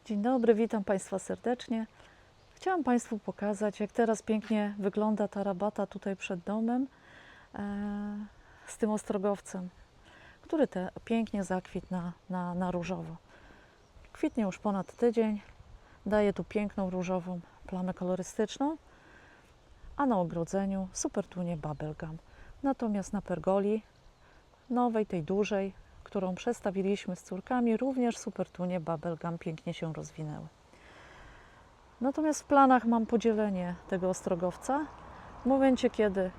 Dzień dobry, witam Państwa serdecznie. Chciałam Państwu pokazać, jak teraz pięknie wygląda ta rabata tutaj przed domem z tym ostrogowcem, który pięknie zakwitł na różowo. Kwitnie już ponad tydzień, daje tu piękną różową plamę kolorystyczną, a na ogrodzeniu supertunie bubblegum. Natomiast na pergoli, nowej, tej dużej, którą przestawiliśmy z córkami, również supertunie bubblegum pięknie się rozwinęły. Natomiast w planach mam podzielenie tego ostrogowca. W momencie, kiedy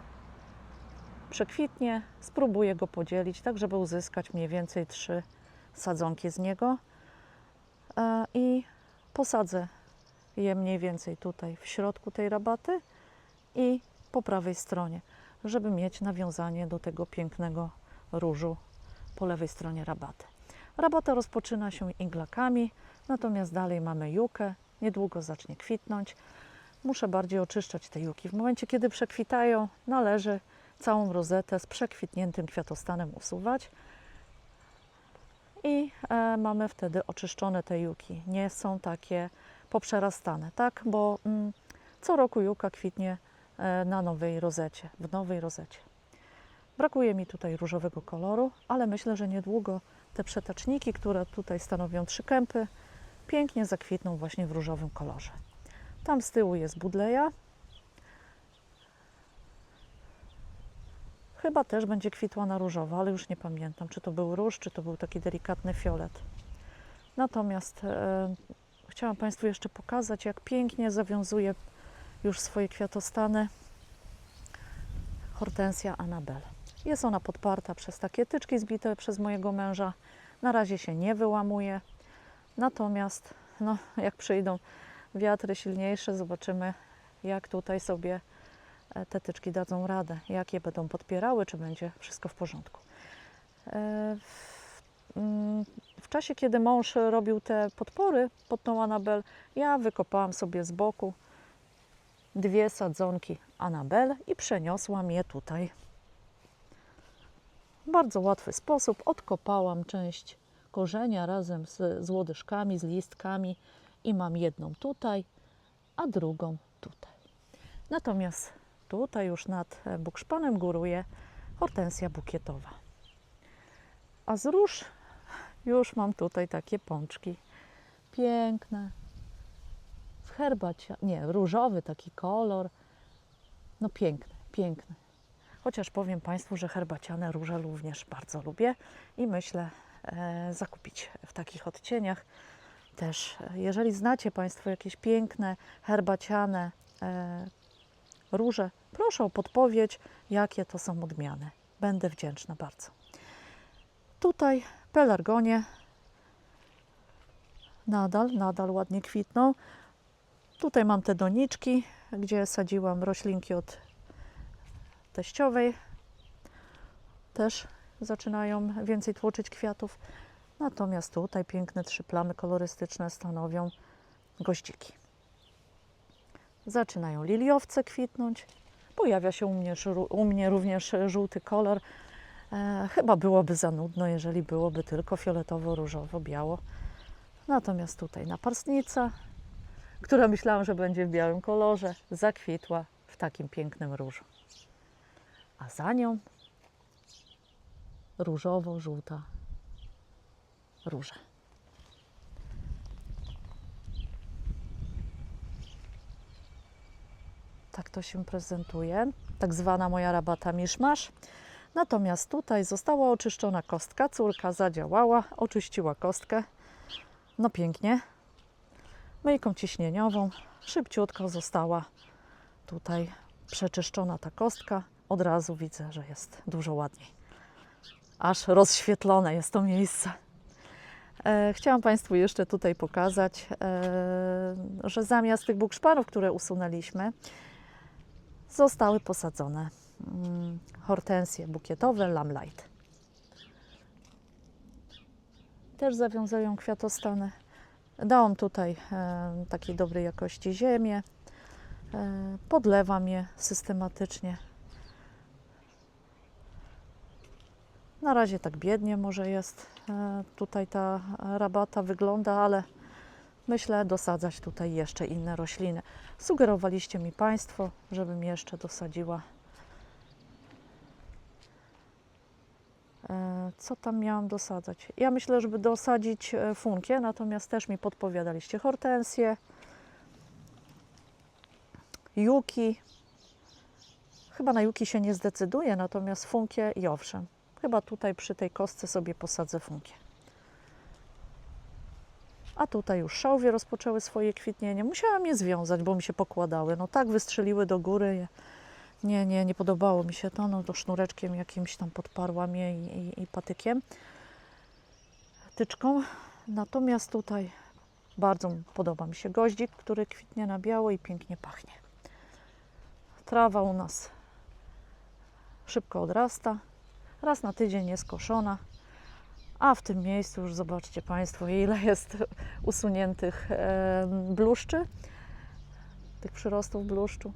przekwitnie, spróbuję go podzielić, tak żeby uzyskać mniej więcej 3 sadzonki z niego i posadzę je mniej więcej tutaj w środku tej rabaty i po prawej stronie, żeby mieć nawiązanie do tego pięknego różu po lewej stronie rabaty. Rabata rozpoczyna się iglakami, natomiast dalej mamy jukę, niedługo zacznie kwitnąć. Muszę bardziej oczyszczać te juki. W momencie, kiedy przekwitają, należy całą rozetę z przekwitniętym kwiatostanem usuwać i mamy wtedy oczyszczone te juki. Nie są takie poprzerastane, tak? Bo co roku juka kwitnie na nowej rozecie, w nowej rozecie. Brakuje mi tutaj różowego koloru, ale myślę, że niedługo te przetaczniki, które tutaj stanowią 3 kępy, pięknie zakwitną właśnie w różowym kolorze. Tam z tyłu jest budleja. Chyba też będzie kwitła na różowo, ale już nie pamiętam, czy to był róż, czy to był taki delikatny fiolet. Natomiast chciałam Państwu jeszcze pokazać, jak pięknie zawiązuje już swoje kwiatostany hortensja Annabelle. Jest ona podparta przez takie tyczki zbite przez mojego męża. Na razie się nie wyłamuje. Natomiast jak przyjdą wiatry silniejsze, zobaczymy, jak tutaj sobie te tyczki dadzą radę, jak je będą podpierały, czy będzie wszystko w porządku. W czasie, kiedy mąż robił te podpory pod tą Annabelle, ja wykopałam sobie z boku 2 sadzonki Annabelle i przeniosłam je tutaj. W bardzo łatwy sposób odkopałam część korzenia razem z łodyżkami, z listkami i mam jedną tutaj, a drugą tutaj. Natomiast tutaj już nad bukszpanem góruje hortensja bukietowa. A z róż już mam tutaj takie pączki. Piękne. W herbacie, nie, różowy taki kolor. No piękny, piękny. Chociaż powiem Państwu, że herbaciane róże również bardzo lubię i myślę zakupić w takich odcieniach też. Jeżeli znacie Państwo jakieś piękne, herbaciane róże, proszę o podpowiedź, jakie to są odmiany. Będę wdzięczna bardzo. Tutaj pelargonie nadal ładnie kwitną. Tutaj mam te doniczki, gdzie sadziłam roślinki od teściowej. Też zaczynają więcej tłoczyć kwiatów. Natomiast tutaj piękne 3 plamy kolorystyczne stanowią goździki. Zaczynają liliowce kwitnąć. Pojawia się u mnie również żółty kolor. Chyba byłoby za nudno, jeżeli byłoby tylko fioletowo, różowo, biało. Natomiast tutaj naparstnica, która myślałam, że będzie w białym kolorze, zakwitła w takim pięknym różu. A za nią różowo-żółta róża. Tak to się prezentuje, tak zwana moja rabata miszmasz. Natomiast tutaj została oczyszczona kostka, córka zadziałała, oczyściła kostkę. No pięknie. Myjką ciśnieniową szybciutko została tutaj przeczyszczona ta kostka. Od razu widzę, że jest dużo ładniej. Aż rozświetlone jest to miejsce. Chciałam Państwu jeszcze tutaj pokazać, że zamiast tych bukszpanów, które usunęliśmy, zostały posadzone hortensje bukietowe Lamelight. Też zawiązują kwiatostany. Dałam tutaj takiej dobrej jakości ziemię. Podlewam je systematycznie. Na razie tak biednie może jest tutaj ta rabata wygląda, ale myślę dosadzać tutaj jeszcze inne rośliny. Sugerowaliście mi Państwo, żebym jeszcze dosadziła. Co tam miałam dosadzać? Ja myślę, żeby dosadzić funkię, natomiast też mi podpowiadaliście hortensję, juki. Chyba na juki się nie zdecyduję, natomiast funkię i owszem. Chyba tutaj przy tej kostce sobie posadzę funkię. A tutaj już szałwie rozpoczęły swoje kwitnienie. Musiałam je związać, bo mi się pokładały. No tak wystrzeliły do góry. Nie podobało mi się to. No to sznureczkiem jakimś tam podparłam je i patykiem, tyczką. Natomiast tutaj bardzo podoba mi się goździk, który kwitnie na biało i pięknie pachnie. Trawa u nas szybko odrasta. Raz na tydzień jest koszona. A w tym miejscu już zobaczcie Państwo, ile jest usuniętych bluszczy, tych przyrostów bluszczu.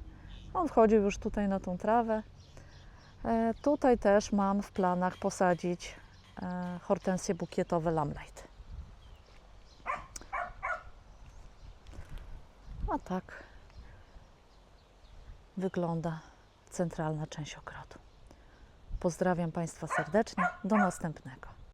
On wchodził już tutaj na tą trawę. Tutaj też mam w planach posadzić hortensje bukietowe Lamelight. A tak wygląda centralna część ogrodu. Pozdrawiam Państwa serdecznie. Do następnego.